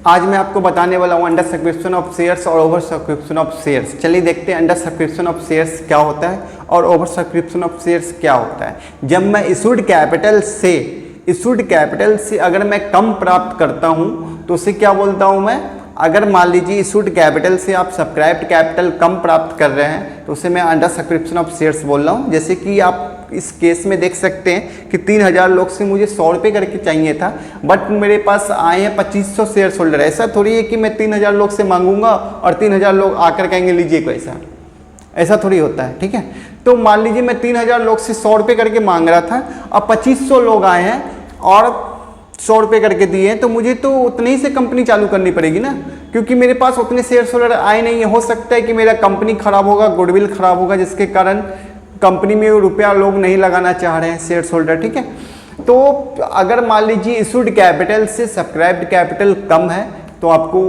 आज मैं आपको बताने वाला हूँ अंडर सब्सक्रिप्शन ऑफ शेयर्स और ओवर सब्सक्रिप्शन ऑफ शेयर्स। चलिए देखते हैं अंडर सब्सक्रिप्शन ऑफ शेयर्स क्या होता है और ओवर सब्सक्रिप्शन ऑफ शेयर्स क्या होता है। जब मैं इशूड कैपिटल से अगर मैं कम प्राप्त करता हूँ तो उसे क्या बोलता हूँ मैं। अगर मान लीजिए इशूड कैपिटल से आप सब्सक्राइब्ड कैपिटल कम प्राप्त कर रहे हैं तो उसे मैं अंडर सब्सक्रिप्शन ऑफ शेयर्स बोल रहा हूँ। जैसे कि आप इस केस में देख सकते हैं कि 3000 लोग से मुझे 100 रुपये करके चाहिए था, बट मेरे पास आए हैं 2500 शेयर होल्डर। ऐसा थोड़ी है कि मैं 3000 लोग से मांगूंगा और 3000 लोग आकर कहेंगे लीजिए पैसा, ऐसा थोड़ी होता है। ठीक है, तो मान लीजिए मैं 3000 लोग से 100 रुपये करके मांग रहा था, अब 2500 लोग आए हैं और 100 रुपये करके दिए हैं, तो मुझे तो उतने ही से कंपनी चालू करनी पड़ेगी ना, क्योंकि मेरे पास उतने शेयर होल्डर आए नहीं है। हो सकता है कि मेरा कंपनी खराब होगा, गुडविल खराब होगा, जिसके कारण कंपनी में रुपया लोग नहीं लगाना चाह रहे हैं शेयर होल्डर। ठीक है, तो अगर मान लीजिए इशूड कैपिटल से सब्सक्राइब्ड कैपिटल कम है तो आपको,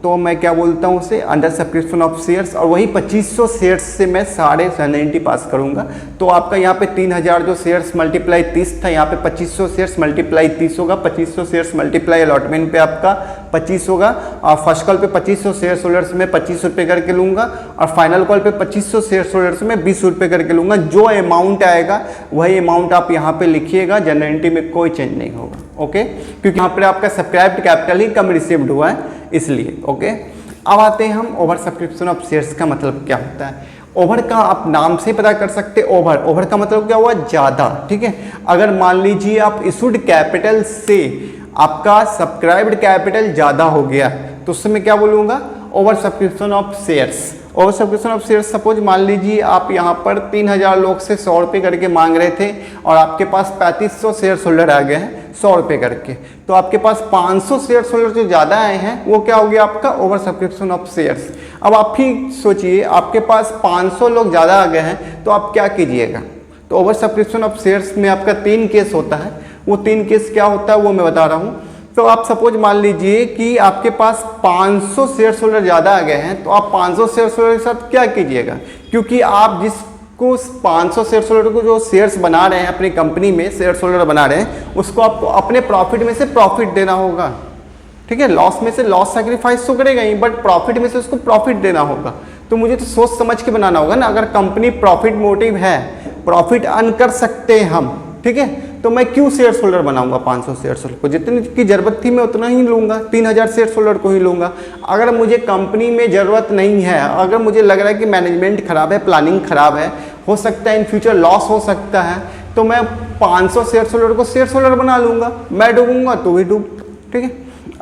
तो मैं क्या बोलता हूँ उसे अंडर सब्सक्रिप्शन ऑफ शेयर्स, और वही 2500 शेयर्स से मैं 90 पास करूँगा। तो आपका यहाँ पे 3000 जो शेयर्स मल्टीप्लाई 30 था, यहाँ पे 2500 शेयर्स मल्टीप्लाई 30 होगा। 2500 शेयर्स मल्टीप्लाई अलॉटमेंट पे आपका 25 होगा, और फर्स्ट कॉल पे 2500 शेयर होल्डर्स में 25 रुपये करके लूँगा, और फाइनल कॉल पे 2500 शेयर होल्डर्स में 20 रुपये करके लूँगा। जो अमाउंट आएगा वही अमाउंट आप यहाँ पे लिखिएगा, जनरलिटी में कोई चेंज नहीं होगा। ओके, क्योंकि यहाँ पर आपका सब्सक्राइब्ड कैपिटल ही कम रिसीव्ड हुआ है इसलिए। ओके, अब आते हैं हम ओवर सब्सक्रिप्शन ऑफ शेयर्स का मतलब क्या होता है। ओवर का आप नाम से पता कर सकते हैं। ओवर का मतलब क्या हुआ, ज़्यादा। ठीक है, अगर मान लीजिए आप इशूड कैपिटल से आपका सब्सक्राइब्ड कैपिटल ज़्यादा हो गया तो उससे मैं क्या बोलूँगा, over subscription of shares. Over subscription of shares, suppose मान लीजिए आप यहाँ पर 3000 लोग से 100 रुपये करके मांग रहे थे और आपके पास 3500 शेयर होल्डर आ गए हैं 100 रुपये करके, तो आपके पास 500 शेयर होल्डर जो ज़्यादा आए हैं वो क्या हो गया आपका ओवर सब्सक्रिप्शन ऑफ शेयर्स। अब आप ही सोचिए, आपके पास 500 लोग ज़्यादा आ गए हैं तो आप क्या कीजिएगा। तो ओवर सब्सक्रिप्शन ऑफ शेयर्स में आपका 3 केस होता है। वो 3 केस क्या होता है वो मैं बता रहा हूँ। तो आप सपोज मान लीजिए कि आपके पास 500 शेयर होल्डर ज़्यादा आ गए हैं, तो आप 500 शेयर होल्डर के साथ क्या कीजिएगा, क्योंकि आप जिसको 500 शेयर होल्डर को जो शेयर्स बना रहे हैं अपनी कंपनी में शेयर होल्डर बना रहे हैं, उसको आपको अपने प्रॉफिट में से प्रॉफिट देना होगा। ठीक है, लॉस में से लॉस सैक्रिफाइस तो करेगा ही, बट प्रॉफिट में से उसको प्रॉफिट देना होगा। तो मुझे तो सोच समझ के बनाना होगा ना। अगर कंपनी प्रॉफिट मोटिव है, प्रॉफिट अर्न कर सकते हैं हम, ठीक है, तो मैं क्यों शेयर होल्डर बनाऊंगा 500 शेयर होल्डर को। जितनी की जरूरत थी मैं उतना ही लूंगा, 3000 शेयर होल्डर को ही लूंगा। अगर मुझे कंपनी में ज़रूरत नहीं है, अगर मुझे लग रहा है कि मैनेजमेंट खराब है, प्लानिंग खराब है, हो सकता है इन फ्यूचर लॉस हो सकता है, तो मैं 500 शेयर होल्डर को शेयर होल्डर बना लूंगा। मैं डूबूंगा तो भी डूब। ठीक है,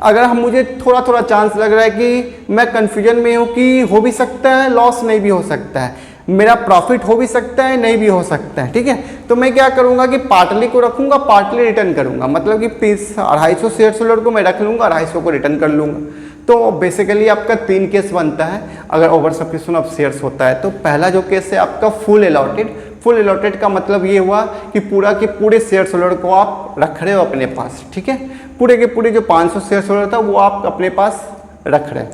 अगर हम मुझे थोड़ा चांस लग रहा है कि मैं कन्फ्यूजन में हूँ कि हो भी सकता है लॉस, नहीं भी हो सकता है, मेरा प्रॉफिट हो भी सकता है नहीं भी हो सकता है, ठीक है, तो मैं क्या करूंगा कि पार्टली को रखूंगा, पार्टली रिटर्न करूंगा। मतलब कि 250 शेयर होल्डर को मैं रख लूंगा, 250 को रिटर्न कर लूंगा। तो बेसिकली आपका 3 केस बनता है अगर ओवर सब्सक्रिप्शन ऑफ शेयर्स होता है। तो पहला जो केस है आपका फुल अलॉटेड। फुल अलॉटेड का मतलब ये हुआ कि पूरा के पूरे शेयर होल्डर को आप रख रहे हो अपने पास। ठीक है, पूरे के पूरे जो 500 शेयर होल्डर था वो आप अपने पास रख रहे हैं।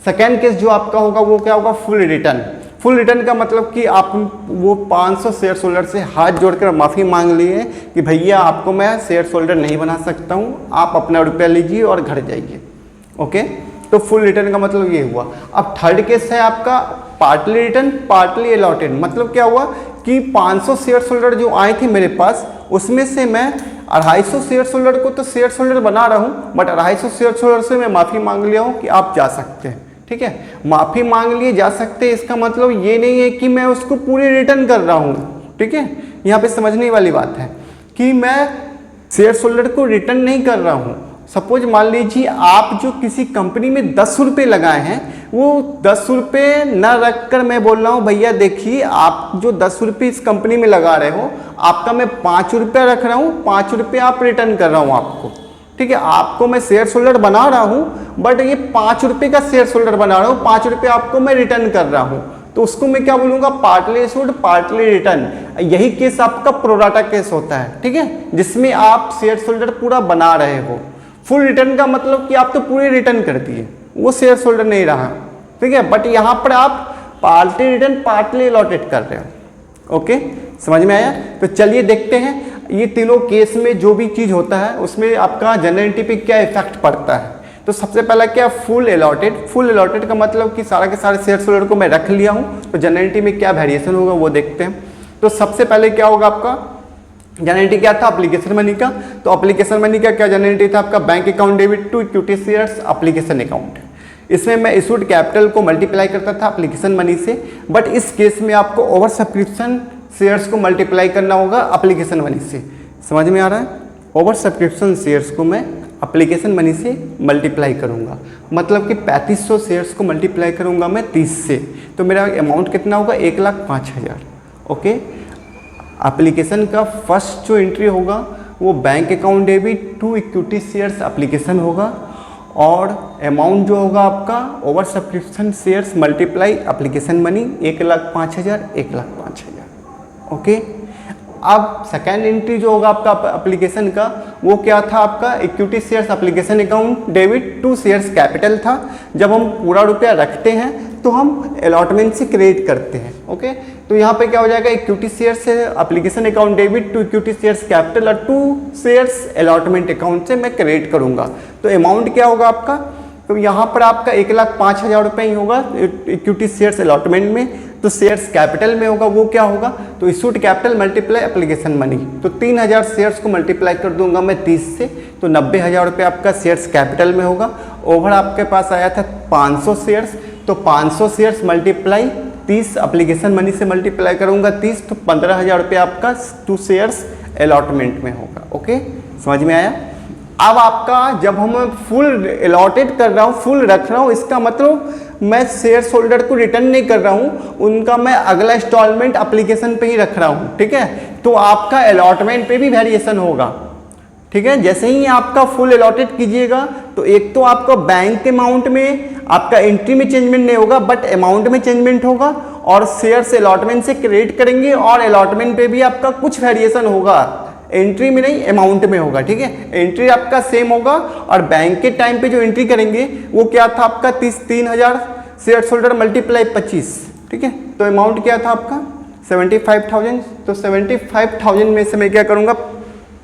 सेकेंड केस जो आपका होगा वो क्या होगा, फुल रिटर्न। फुल रिटर्न का मतलब कि आप वो 500 शेयर होल्डर से हाथ जोड़कर माफ़ी मांग लिए कि भैया आपको मैं शेयर होल्डर नहीं बना सकता हूँ, आप अपना रुपया लीजिए और घर जाइए। ओके, तो फुल रिटर्न का मतलब ये हुआ। अब थर्ड केस है आपका पार्टली रिटर्न, पार्टली अलॉटेड। मतलब क्या हुआ कि 500 शेयर होल्डर जो आए थे मेरे पास, उसमें से मैं 250 शेयर होल्डर को तो शेयर होल्डर बना रहा हूँ, बट 250 शेयर होल्डर से मैं माफ़ी मांग लिया हूँ कि आप जा सकते हैं। ठीक है, माफ़ी मांग लिए जा सकते हैं, इसका मतलब ये नहीं है कि मैं उसको पूरी रिटर्न कर रहा हूँ। ठीक है, यहाँ पे समझने वाली बात है कि मैं शेयर होल्डर को रिटर्न नहीं कर रहा हूँ। सपोज मान लीजिए आप जो किसी कंपनी में 10 रुपये लगाए हैं, वो 10 रुपये न रख कर मैं बोल रहा हूँ भैया देखिए आप जो 10 रुपये इस कंपनी में लगा रहे हो, आपका मैं 5 रुपया रख रहा हूँ, 5 रुपये आप रिटर्न कर रहा हूँ आपको। ठीक है, आपको मैं शेयर होल्डर बना रहा हूँ, बट ये 5 रुपये का शेयर होल्डर बना रहा हूँ, 5 रुपये आपको मैं रिटर्न कर रहा हूँ। तो उसको मैं क्या बोलूँगा, पार्टली इशूड पार्टली रिटर्न। यही केस आपका प्रोराटा केस होता है। ठीक है, जिसमें आप शेयर होल्डर पूरा बना रहे हो। फुल रिटर्न का मतलब कि आप तो पूरे रिटर्न कर दिए, वो शेयर होल्डर नहीं रहा। ठीक है, बट यहाँ पर आप पार्टली रिटर्न पार्टली अलॉटेड कर रहे हो। ओके, समझ में आया। तो चलिए देखते हैं ये तीनों केस में जो भी चीज़ होता है उसमें आपका जनरलिटी पे क्या इफेक्ट पड़ता है। तो सबसे पहला क्या, फुल अलॉटेड। फुल अलॉटेड का मतलब कि सारा के सारे शेयर होल्डर को मैं रख लिया हूँ, तो जनरलिटी में क्या वेरिएशन होगा वो देखते हैं। तो सबसे पहले क्या होगा आपका, जनरलिटी क्या था एप्लीकेशन मनी का, तो एप्लीकेशन मनी का क्या जनरलिटी था आपका, bank account debit to equity shares application account. इसमें मैं इशूड कैपिटल को मल्टीप्लाई करता था एप्लीकेशन मनी से, बट इस केस में आपको ओवर सब्सक्रिप्शन शेयर्स को मल्टीप्लाई करना होगा एप्लीकेशन मनी से। समझ में आ रहा है, ओवर सब्सक्रिप्शन शेयर्स को मैं एप्लीकेशन मनी से मल्टीप्लाई करूंगा, मतलब कि 3500 शेयर्स को मल्टीप्लाई करूंगा मैं 30 से, तो मेरा अमाउंट कितना होगा, 1,05,000। ओके, एप्लीकेशन का फर्स्ट जो एंट्री होगा वो bank account debit to equity shares application होगा, और अमाउंट जो होगा आपका over subscription shares multiply application money 1,05,000, 1,05,000। Okay, अब सेकेंड एंट्री जो होगा आपका एप्लीकेशन का वो क्या था आपका, equity shares application account debit to shares capital था। जब हम पूरा रुपया रखते हैं तो हम अलॉटमेंट से क्रिएट करते हैं। ओके, तो यहाँ पे क्या हो जाएगा, equity shares application account debit to equity shares capital और टू शेयर्स अलॉटमेंट अकाउंट से मैं क्रिएट करूँगा। तो अमाउंट क्या होगा आपका, तो यहाँ पर आपका 1,05,000 रुपये ही होगा इक्विटी शेयर्स अलॉटमेंट में, तो शेयर्स कैपिटल में होगा वो क्या होगा, तो issued capital multiply application money, तो 3,000 शेयर्स को मल्टीप्लाई कर दूंगा मैं 30 से, तो 90,000 रुपये आपका शेयर्स कैपिटल में होगा। ओवर आपके पास आया था 500 शेयर्स, तो 500 शेयर्स मल्टीप्लाई 30 एप्लीकेशन मनी से मल्टीप्लाई करूंगा 30, तो 15,000 रुपये आपका टू शेयर्स अलॉटमेंट में होगा। ओके, समझ में आया। अब आपका जब हम फुल अलॉटेड कर रहा हूँ, फुल रख रहा हूँ, इसका मतलब मैं शेयर होल्डर को रिटर्न नहीं कर रहा हूँ, उनका मैं अगला इंस्टॉलमेंट एप्लीकेशन पे ही रख रहा हूँ। ठीक है, तो आपका अलॉटमेंट पे भी वेरिएशन होगा। ठीक है, जैसे ही आपका फुल अलॉटेड कीजिएगा तो एक तो आपका बैंक अमाउंट में आपका एंट्री में चेंजमेंट नहीं होगा, बट अमाउंट में चेंजमेंट होगा, और शेयर्स अलॉटमेंट से क्रिएट करेंगे और अलॉटमेंट पे भी आपका कुछ वेरिएशन होगा, एंट्री में नहीं अमाउंट में होगा। ठीक है, एंट्री आपका सेम होगा, और बैंक के टाइम पे जो एंट्री करेंगे वो क्या था आपका 3,000 शेयर होल्डर मल्टीप्लाई 25। ठीक है, तो अमाउंट क्या था आपका 75,000, तो 75,000 में से मैं क्या करूँगा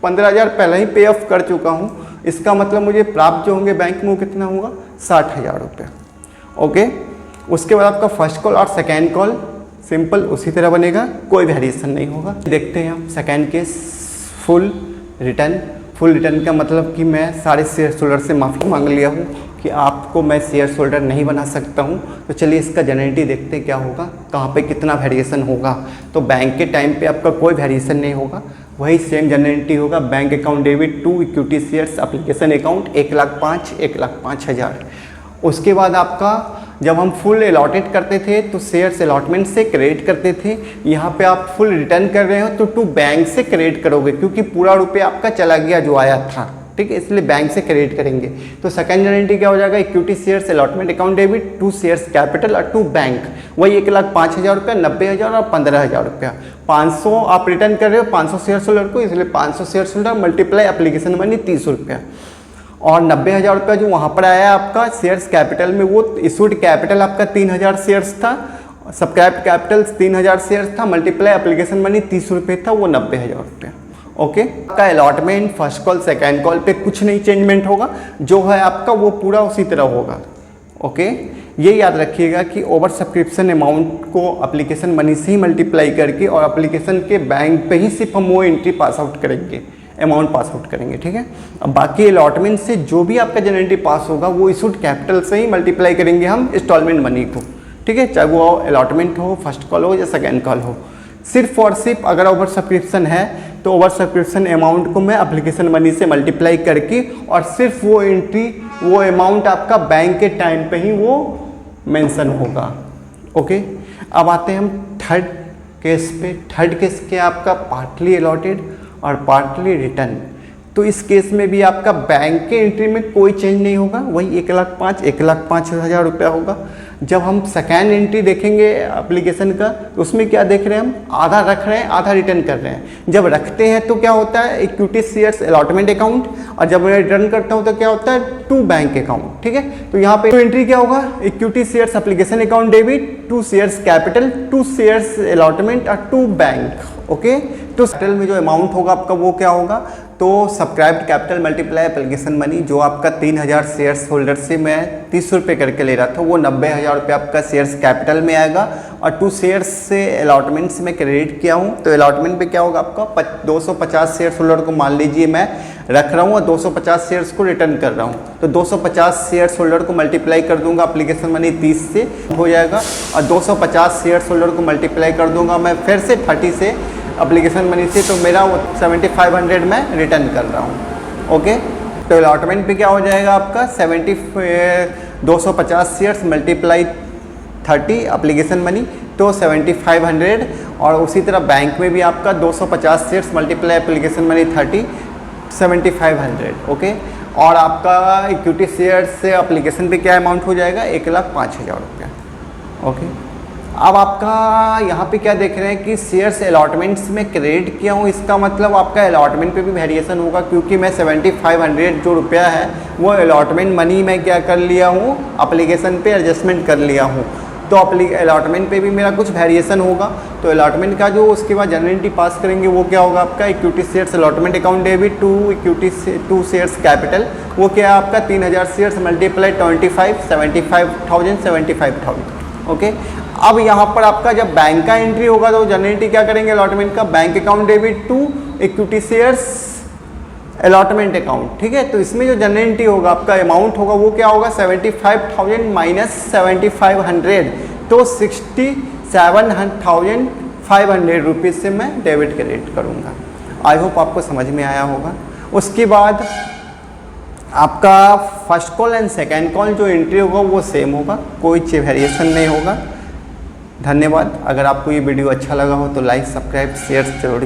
15,000 पहले ही पे ऑफ कर चुका हूँ, इसका मतलब मुझे प्राप्त जो होंगे बैंक में वो कितना होगा 60,000 रुपये। ओके, उसके बाद आपका फर्स्ट कॉल और सेकेंड कॉल सिंपल उसी तरह बनेगा, कोई वेरिएशन नहीं होगा। देखते हैं हम second case, full return. Full return का मतलब कि मैं सारे शेयर होल्डर से माफ़ी मांग लिया हूँ कि आपको मैं शेयर होल्डर नहीं बना सकता हूँ। तो चलिए इसका जनरलिटी देखते हैं क्या होगा, कहाँ पे कितना वेरिएशन होगा। तो बैंक के टाइम पे आपका कोई वेरिएशन नहीं होगा, वही सेम जनरलिटी होगा, bank account debit to equity shares application account 1,05,000। उसके बाद आपका जब हम फुल अलॉटेड करते थे तो शेयर्स अलॉटमेंट से क्रेडिट करते थे, यहाँ पे आप फुल रिटर्न कर रहे हो तो टू बैंक से क्रेडिट करोगे, क्योंकि पूरा रुपया आपका चला गया जो आया था। ठीक है, इसलिए बैंक से क्रेडिट करेंगे। तो सेकंड जनरलिटी क्या हो जाएगा, equity shares allotment account debit to shares capital और टू बैंक, वही 1,05,000 रुपया, 90,000 और 15,000 रुपया। 500 आप रिटर्न कर रहे हो 500 शेयर होल्डर को, इसलिए 500 share holder multiply application money 30 रुपया, और 90,000 रुपया जो वहाँ पर आया आपका शेयर्स कैपिटल में, वो इशूड कैपिटल आपका 3,000 शेयर्स था, सब्सक्राइब्ड कैपिटल 3,000 शेयर्स था, मल्टीप्लाई एप्लीकेशन मनी 30 रुपये था, वो 90,000 रुपया। ओके, आपका allotment first call second call पे कुछ नहीं चेंजमेंट होगा, जो है आपका वो पूरा उसी तरह होगा। ओके, ये याद रखिएगा कि ओवर सब्सक्रिप्शन अमाउंट को एप्लीकेशन मनी से ही मल्टीप्लाई करके और एप्लीकेशन के बैंक पे ही सिर्फ हम वो एंट्री पास आउट करेंगे, अमाउंट पास आउट करेंगे। ठीक है, अब बाकी अलॉटमेंट से जो भी आपका जनरलिटी पास होगा वो इशूड कैपिटल से ही मल्टीप्लाई करेंगे हम इंस्टॉलमेंट मनी को। ठीक है, चाहे वो अलॉटमेंट हो, फर्स्ट कॉल हो या सेकेंड कॉल हो। सिर्फ और सिर्फ अगर ओवर सब्सक्रिप्शन है तो ओवर सब्सक्रिप्शन अमाउंट को मैं एप्लीकेशन मनी से मल्टीप्लाई करके, और सिर्फ वो एंट्री वो अमाउंट आपका बैंक के टाइम पे ही वो मेंशन होगा। ओके, अब आते हैं हम थर्ड केस पे। थर्ड केस क्या आपका पार्टली अलॉटेड और पार्टली रिटर्न। तो इस केस में भी आपका बैंक के एंट्री में कोई चेंज नहीं होगा, वही 1,05,000 रुपया होगा। जब हम सेकेंड एंट्री देखेंगे एप्लीकेशन का, तो उसमें क्या देख रहे हैं हम, आधा रख रहे हैं आधा रिटर्न कर रहे हैं। जब रखते हैं तो क्या होता है इक्विटी शेयर्स अलॉटमेंट अकाउंट, और जब मैं रिटर्न करता हूं तो क्या होता है टू बैंक अकाउंट। ठीक है, तो यहाँ पे एंट्री क्या होगा, equity shares application account debit to shares capital to shares allotment और टू बैंक। ओके, तो सेटल में जो अमाउंट होगा आपका वो क्या होगा, तो subscribed capital multiply application money जो आपका 3000 शेयर्स होल्डर से मैं 30 रुपये करके ले रहा था, वो 90,000 रुपये आपका शेयर्स कैपिटल में आएगा। और 2 शेयर्स से अलॉटमेंट से मैं क्रेडिट किया हूँ, तो अलॉटमेंट पे क्या होगा आपका 250 शेयर्स होल्डर को मान लीजिए मैं रख रहा हूँ और 250 शेयर्स को रिटर्न कर रहा हूँ, तो 250 शेयर्स होल्डर को मल्टीप्लाई कर दूंगा एप्लीकेशन मनी 30 से हो जाएगा, और 250 शेयर्स होल्डर को मल्टीप्लाई कर दूंगा मैं फिर से 30 से एप्लीकेशन मनी से, तो मेरा वो 7500 मैं रिटर्न कर रहा हूँ। ओके, तो अलॉटमेंट पे क्या हो जाएगा आपका 250 शेयर्स मल्टीप्लाई 30 एप्लीकेशन मनी, तो 7500। और उसी तरह बैंक में भी आपका 250 shares multiply application money 30 7500। Okay, और आपका इक्विटी शेयर से एप्लीकेशन पे क्या अमाउंट हो जाएगा 1,05,000 रुपया। ओके, अब आपका यहाँ पे क्या देख रहे हैं कि शेयर्स अलॉटमेंट्स में क्रेडिट किया हूँ, इसका मतलब आपका अलॉटमेंट पे भी वेरिएशन होगा, क्योंकि मैं 7500 जो रुपया है वो अलॉटमेंट मनी में क्या कर लिया हूँ एप्लीकेशन पे एडजस्टमेंट कर लिया हूँ, तो अलॉटमेंट पे भी मेरा कुछ वेरिएशन होगा। तो अलॉटमेंट का जो उसके बाद जनरल एंट्री पास करेंगे वो क्या होगा आपका equity shares allotment account debit to equity 2 shares capital, वो क्या है आपका 3000 शेयर्स मल्टीप्लाई 25 75,000। ओके, अब यहाँ पर आपका जब बैंक का एंट्री होगा तो जनरल एंट्री क्या करेंगे अलॉटमेंट का bank account debit to equity shares allotment account. ठीक है, तो इसमें जो जनरल एंट्री होगा आपका अमाउंट होगा वो क्या होगा 75,000 माइनस 7500, तो 67,500 रुपीज़ से मैं डेबिट क्रेडिट करूँगा। आई होप आपको समझ में आया होगा। उसके बाद आपका first call and second call जो एंट्री होगा वो सेम होगा, कोई वेरिएशन नहीं होगा। धन्यवाद। अगर आपको ये वीडियो अच्छा लगा हो तो लाइक सब्सक्राइब शेयर जरूर